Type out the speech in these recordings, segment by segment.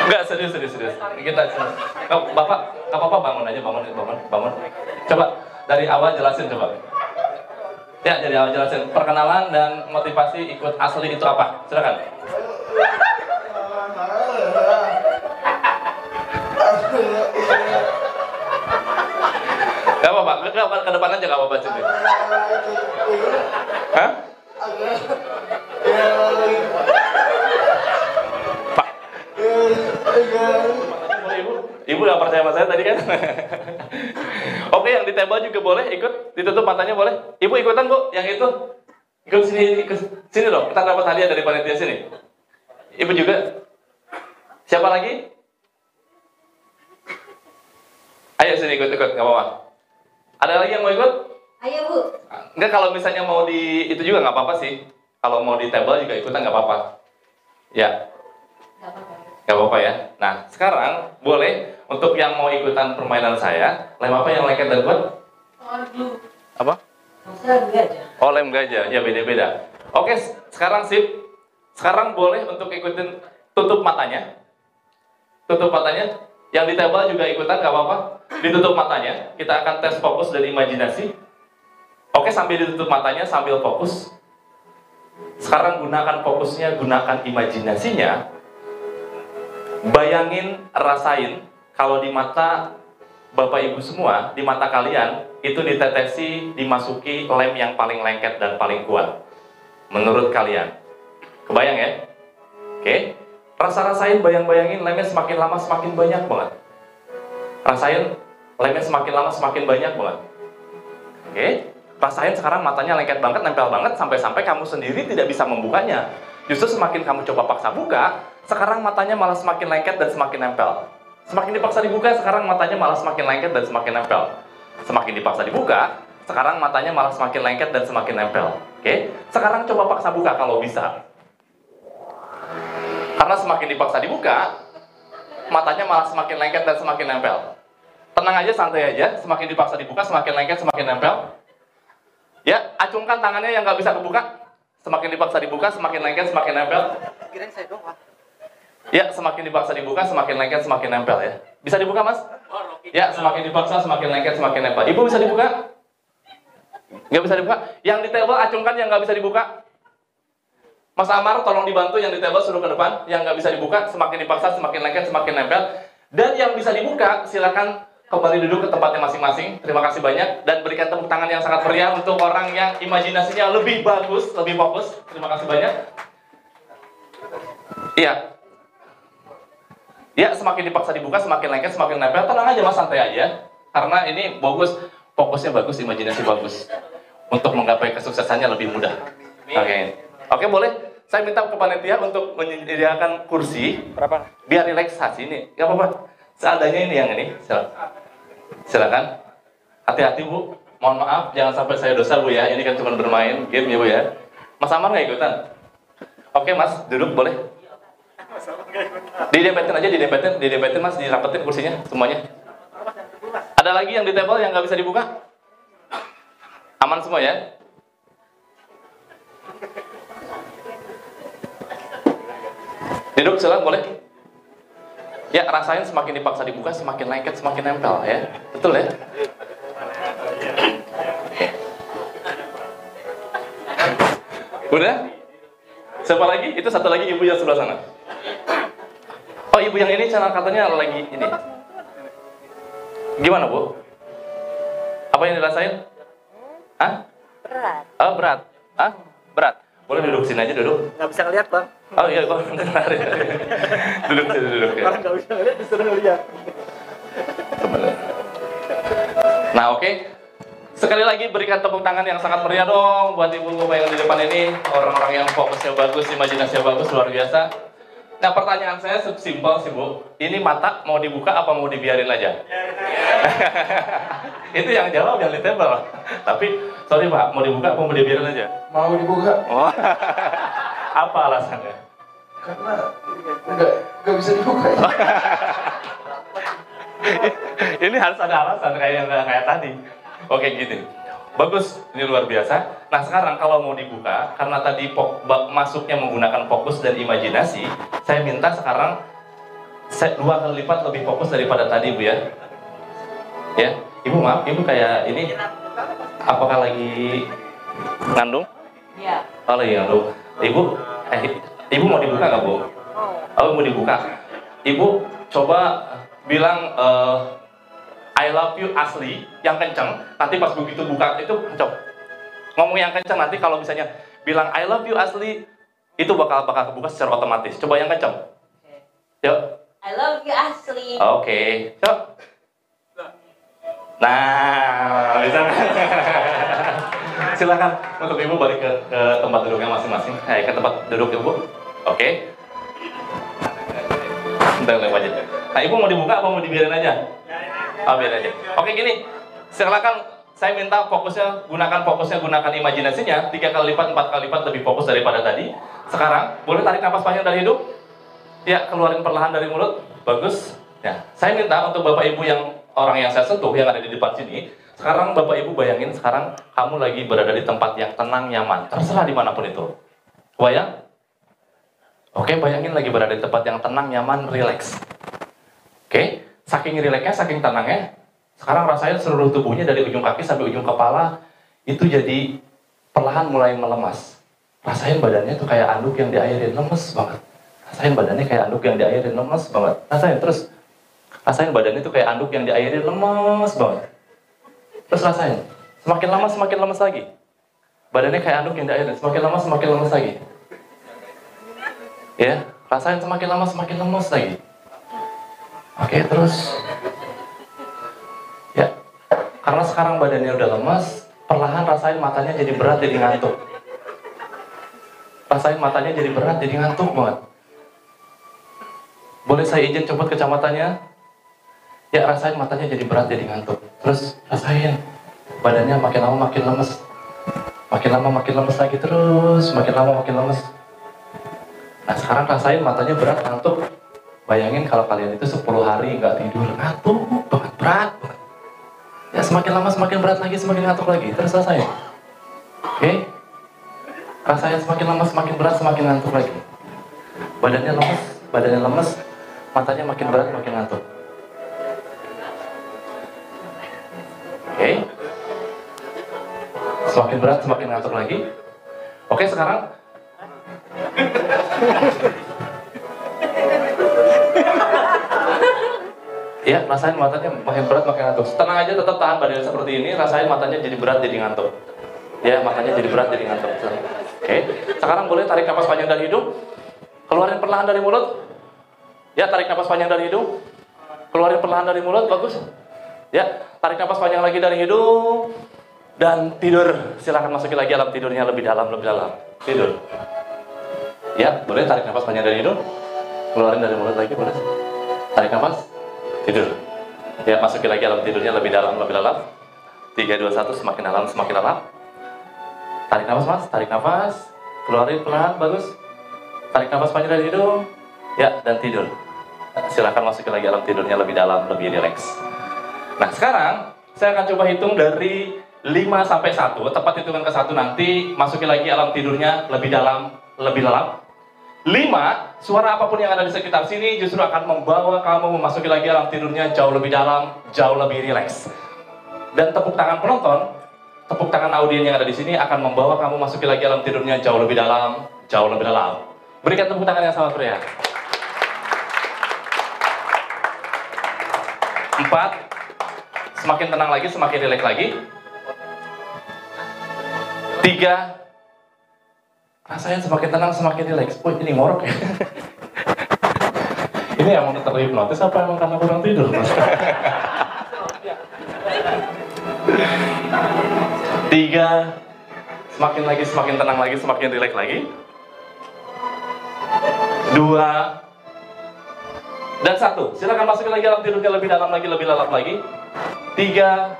Enggak, serius. Kita Bapak, nggak apa-apa, bangun aja, bangun. Coba dari awal jelasin coba. Ya, dari awal jelasin perkenalan dan motivasi ikut asli itu apa? Silakan. Gak apa-apa, ke depan aja gak apa-apa sini. Hah? Pak. Ibu gak percaya sama saya tadi kan? Oke, yang di table juga boleh ikut, ditutup matanya boleh. Ibu ikutan Bu, yang itu. Ikut sini dong, kita dapat hadiah dari panitia sini. Ibu juga. Siapa lagi? Ayo sini ikut, gak apa-apa. Ada lagi yang mau ikut? Ayo Bu. Enggak, kalau misalnya mau di itu juga nggak apa-apa sih. Kalau mau di table juga ikutan nggak apa-apa. Ya. Nggak apa-apa ya. Nah, sekarang boleh untuk yang mau ikutan permainan saya, lem apa yang lengket dan kuat? Apa? Lem gajah. Oh, lem gajah. Ya, beda-beda. Oke, sekarang sip. Sekarang boleh untuk ikutin, tutup matanya. Tutup matanya. Yang di table juga ikutan, nggak apa-apa. Ditutup matanya, kita akan tes fokus dan imajinasi. Oke, sambil ditutup matanya, sambil fokus. Sekarang gunakan fokusnya, gunakan imajinasinya. Bayangin, rasain, kalau di mata Bapak Ibu semua, di mata kalian, itu ditetesi, dimasuki lem yang paling lengket dan paling kuat. Menurut kalian. Kebayang ya? Oke. Rasain, bayangin lemnya semakin lama semakin banyak banget. Rasain lemnya semakin lama semakin banyak banget. Oke. Rasain sekarang matanya lengket banget, nempel banget, sampai-sampai kamu sendiri tidak bisa membukanya. Justru semakin kamu coba paksa buka, sekarang matanya malah semakin lengket dan semakin nempel. Semakin dipaksa dibuka, sekarang matanya malah semakin lengket dan semakin nempel. Semakin dipaksa dibuka, sekarang matanya malah semakin lengket dan semakin nempel. Oke. Sekarang coba paksa buka kalau bisa. Karena semakin dipaksa dibuka, matanya malah semakin lengket dan semakin nempel. Tenang aja, santai aja. Semakin dipaksa dibuka, semakin lengket, semakin nempel. Ya, acungkan tangannya yang nggak bisa kebuka. Semakin dipaksa dibuka, semakin lengket, semakin nempel. Ya, semakin dipaksa dibuka, semakin lengket, semakin nempel ya. Bisa dibuka, Mas? Ya, semakin dipaksa, semakin lengket, semakin nempel. Ibu bisa dibuka? Nggak bisa dibuka? Yang di table acungkan yang nggak bisa dibuka. Mas Amar, tolong dibantu yang di table suruh ke depan. Yang nggak bisa dibuka, semakin dipaksa, semakin lengket, semakin nempel. Dan yang bisa dibuka, silakan kembali duduk ke tempatnya masing-masing. Terima kasih banyak. Dan berikan tepuk tangan yang sangat meriah untuk orang yang imajinasinya lebih bagus, lebih fokus. Terima kasih banyak. Iya. Ya, semakin dipaksa dibuka, semakin lengket, semakin nempel. Tenang aja Mas, santai aja. Karena ini bagus, fokusnya bagus, imajinasi bagus. Untuk menggapai kesuksesannya lebih mudah. Oke, boleh. Saya minta ke panitia untuk menyediakan kursi. Berapa? Biar relaksasi ini. Gak apa-apa. Seadanya ini yang ini. Silakan. Hati-hati Bu. Mohon maaf, jangan sampai saya dosa Bu ya. Ini kan cuma bermain game ya Bu ya. Mas Amar nggak ikutan? Oke Mas, duduk boleh. Didepetin aja, didepetin Mas, dirapetin kursinya semuanya. Ada lagi yang di table yang nggak bisa dibuka? Aman semua ya? Duduk silakan boleh. Ya, rasain semakin dipaksa dibuka, semakin lengket, semakin nempel ya. Betul ya? Udah? Siapa lagi? Itu satu lagi ibu yang sebelah sana. Oh, ibu yang ini channel katanya lagi ini. Gimana Bu? Apa yang dirasain? Hah? Berat. Oh, berat. Hah? Berat. Boleh duduk sini aja, duduk. Nggak bisa ngeliat Bang. Oh iya, kok benar ya. Duduk sini, duduk ya. Orang nggak bisa ngeliat, disuruh ngeliat. Nah, oke. Sekali lagi berikan tepuk tangan yang sangat meriah dong buat ibu yang di depan ini. Orang-orang yang fokusnya bagus, imajinasinya bagus, luar biasa. Nah, pertanyaan saya simpel sih Bu. Ini mata mau dibuka apa mau dibiarin aja? Itu yang jawab yang di table. Tapi, sorry Pak, mau dibuka apa mau dibiarin aja? Mau dibuka. Oh. Apa alasannya? Karena nggak bisa dibuka. Ini harus ada alasan kayak tadi. Oke, gini. Bagus, ini luar biasa. Nah, sekarang kalau mau dibuka, karena tadi masuknya menggunakan fokus dan imajinasi, saya minta sekarang dua kali lipat lebih fokus daripada tadi, Bu ya. Ya, Ibu maaf, Ibu kayak ini apakah lagi ngandung? Iya. Oh, lagi ngandung. Ibu mau dibuka nggak, Bu? Oh, mau dibuka. Ibu coba bilang I love you asli yang kenceng. Nanti pas begitu buka itu kenceng. Ngomong yang kenceng, nanti kalau misalnya bilang I love you asli itu bakal kebuka secara otomatis. Coba yang kenceng. Yuk. I love you asli. Oke. Yuk. Nah, bisa. Silakan untuk Ibu balik ke tempat duduknya masing-masing. Ke tempat duduk Ibu. Oke. Bentar lewat aja. Nah, Ibu mau dibuka apa mau dibiarin aja? Oh, biarin aja. Oke, gini. Silakan, saya minta fokusnya gunakan imajinasinya 3 kali lipat, 4 kali lipat lebih fokus daripada tadi. Sekarang, boleh tarik nafas panjang dari hidung? Ya, keluarin perlahan dari mulut. Bagus. Ya, saya minta untuk Bapak Ibu orang yang saya sentuh yang ada di depan sini. Sekarang Bapak Ibu bayangin sekarang kamu lagi berada di tempat yang tenang, nyaman. Terserah dimanapun itu. Bayang? Oke, bayangin lagi berada di tempat yang tenang, nyaman, rileks. Oke, saking rileksnya, saking tenangnya, sekarang rasain seluruh tubuhnya dari ujung kaki sampai ujung kepala itu jadi perlahan mulai melemas. Rasain badannya tuh kayak anduk yang diairin, lemes banget. Rasain badannya kayak anduk yang diairin, lemes banget. Rasain terus. Rasain badannya tuh kayak anduk yang diairin, lemes banget. Terus rasain. Semakin lama semakin lemes lagi. Badannya kayak anduk yang diairin, semakin lama semakin lemes lagi. Ya, rasain semakin lama semakin lemes lagi. Oke, terus. Ya, karena sekarang badannya udah lemes, perlahan rasain matanya jadi berat, jadi ngantuk. Rasain matanya jadi berat, jadi ngantuk banget. Boleh saya izin copot kacamatanya? Ya, rasain matanya jadi berat, jadi ngantuk. Terus rasain badannya makin lama makin lemes. Makin lama makin lemes lagi terus, makin lama makin lemes. Nah, sekarang rasain matanya berat, ngantuk. Bayangin kalau kalian itu 10 hari nggak tidur, ngantuk banget, berat banget. Ya, semakin lama semakin berat lagi, semakin ngantuk lagi. Terus rasain. Oke? Rasain semakin lama semakin berat, semakin ngantuk lagi. Badannya lemes, matanya makin berat, makin ngantuk. Oke? Semakin berat, semakin ngantuk lagi. Oke, sekarang ya, rasain matanya makin berat, makin ngantuk. Tenang aja, tetap tahan badannya seperti ini. Rasain matanya jadi berat, jadi ngantuk. Ya, matanya jadi berat, jadi ngantuk. Oke, sekarang boleh tarik napas panjang dari hidung. Keluarin perlahan dari mulut. Ya, tarik napas panjang dari hidung. Keluarin perlahan dari mulut, bagus. Ya, tarik napas panjang lagi dari hidung. Dan tidur. Silahkan masukin lagi alam tidurnya lebih dalam, lebih dalam. Tidur. Ya, boleh tarik napas panjang dari hidung. Keluarin dari mulut lagi, boleh. Tarik napas. Tidur. Ya, masukin lagi alam tidurnya lebih dalam, lebih dalam. 3, 2, 1, semakin dalam, semakin dalam. Tarik nafas, Mas. Tarik nafas. Keluarin pelan, bagus. Tarik nafas panjang dari hidung. Ya, dan tidur. Silakan masukin lagi alam tidurnya lebih dalam, lebih rileks. Nah, sekarang saya akan coba hitung dari 5 sampai 1. Tepat hitungan ke 1 nanti masukin lagi alam tidurnya lebih dalam, lebih lelap. 5, suara apapun yang ada di sekitar sini justru akan membawa kamu memasuki lagi alam tidurnya jauh lebih dalam, jauh lebih rileks. Dan tepuk tangan penonton, tepuk tangan audien yang ada di sini akan membawa kamu masuki lagi alam tidurnya jauh lebih dalam, jauh lebih dalam. Berikan tepuk tangan yang sangat meriah. 4, semakin tenang lagi, semakin rileks lagi. 3, rasain semakin tenang, semakin rileks. Oh, ini ngorok ya. Ini emang terhipnotis apa emang karena kurang tidur? 3, semakin lagi, semakin tenang lagi, semakin rileks lagi. 2, dan 1. Silakan masukin lagi alam tidurnya lebih dalam lagi, lebih lelap lagi. 3,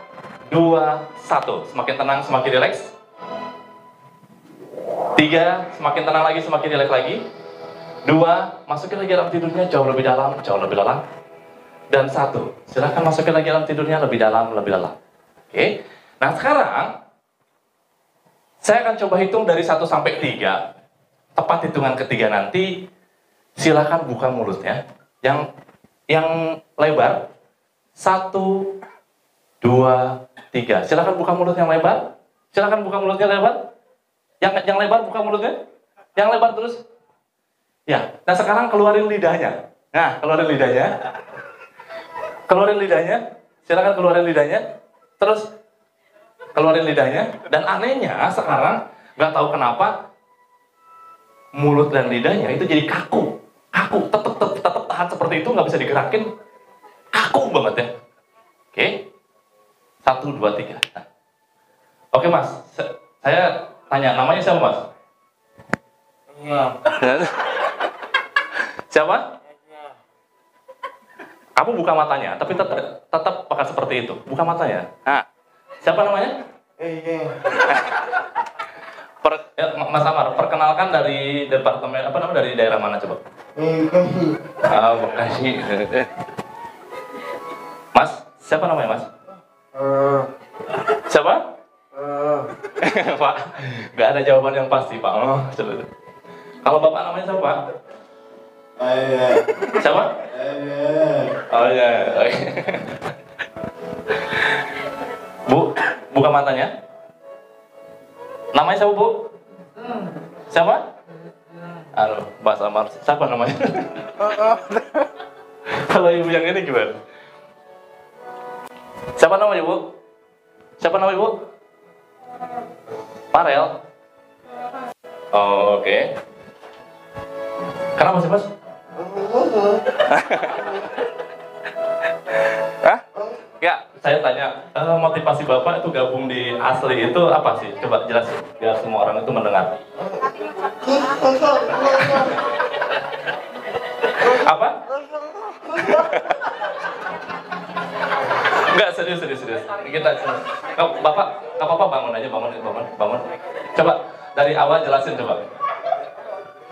2, 1. Semakin tenang, semakin rileks. 3, semakin tenang lagi, semakin rileks lagi. 2, masukin lagi alam tidurnya jauh lebih dalam, jauh lebih dalam. Dan 1, silahkan masukin lagi alam tidurnya lebih dalam, lebih dalam. Oke. Nah, sekarang saya akan coba hitung dari 1 sampai 3. Tepat hitungan ketiga nanti, silahkan buka mulutnya. Yang Yang lebar. 1, 2, 3. Silakan buka mulut yang lebar. Silakan buka mulutnya lebar. Yang lebar buka mulutnya. Yang lebar terus. Ya. Nah sekarang keluarin lidahnya. Nah keluarin lidahnya. Keluarin lidahnya. Silakan keluarin lidahnya. Terus keluarin lidahnya. Dan anehnya sekarang nggak tahu kenapa mulut dan lidahnya itu jadi kaku. Kaku. Tetap tahan seperti itu, nggak bisa digerakin. Kaku banget ya. Oke. 1, 2, 3. Nah. Oke mas, saya tanya, namanya siapa mas? Siapa? Kamu buka matanya, tapi tetap pakai seperti itu. Buka matanya. Nah, siapa namanya? Mas Amar, perkenalkan dari departemen apa namanya, dari daerah mana coba? Bekasi. Mas, siapa namanya mas? Siapa? Pak, nggak ada jawaban yang pasti Pak. Kalau bapak namanya siapa Pak? Siapa? Oh iya. Bu, buka matanya. Namanya siapa Bu? Siapa? Halo, Mas Amar. Siapa namanya? Kalau ibu yang ini gimana? Siapa namanya Bu? Siapa namanya Bu? Farel. Oh, oke. Kenapa sih Mas? Hah? Ya, saya tanya, motivasi Bapak itu gabung di Asli itu apa sih? Coba jelasin, biar semua orang itu mendengar. Apa? Enggak, serius. Kita Bapak, nggak apa-apa, bangun aja, bangun. Coba dari awal jelasin coba.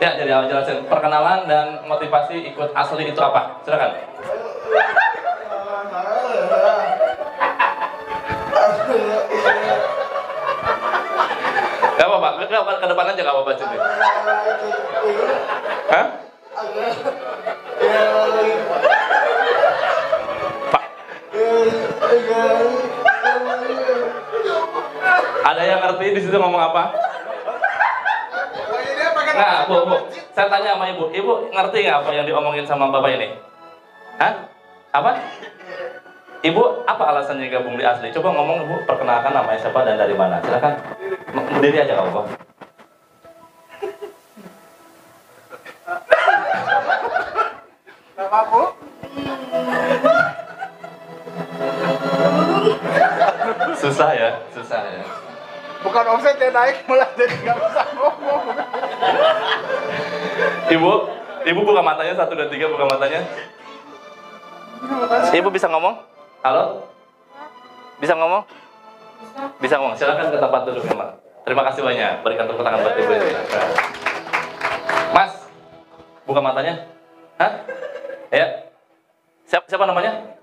Ya, dari awal jelasin. Perkenalan dan motivasi ikut Asli itu apa? Silakan. Gak apa-apa, ke depan aja gak apa-apa sini. Hah? Pak. Ada yang ngerti di situ ngomong apa? Nah, Bu, saya tanya sama Ibu. Ibu ngerti nggak apa yang diomongin sama Bapak ini? Hah? Apa? Ibu, apa alasannya gabung di Asli? Coba ngomong Ibu, perkenalkan namanya siapa dan dari mana. Silakan. Berdiri aja nggak apa-apa. Nama Bu? Susah ya. Bukan omset yang naik, mulai jadi nggak bisa ngomong. Ibu buka matanya, 1, 2, 3, buka matanya. Ibu bisa ngomong? Halo? Bisa ngomong? Bisa ngomong. Silakan ke tempat duduk ya, Mak. Terima kasih banyak. Berikan tepuk tangan buat Ibu ini. Mas, buka matanya. Hah? Ya. Siapa namanya?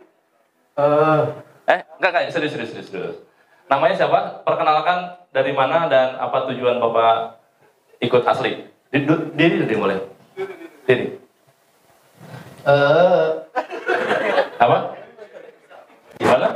Enggak, serius. Namanya siapa? Perkenalkan dari mana dan apa tujuan Bapak ikut Asli? Diri boleh. Diri. Apa? Gimana?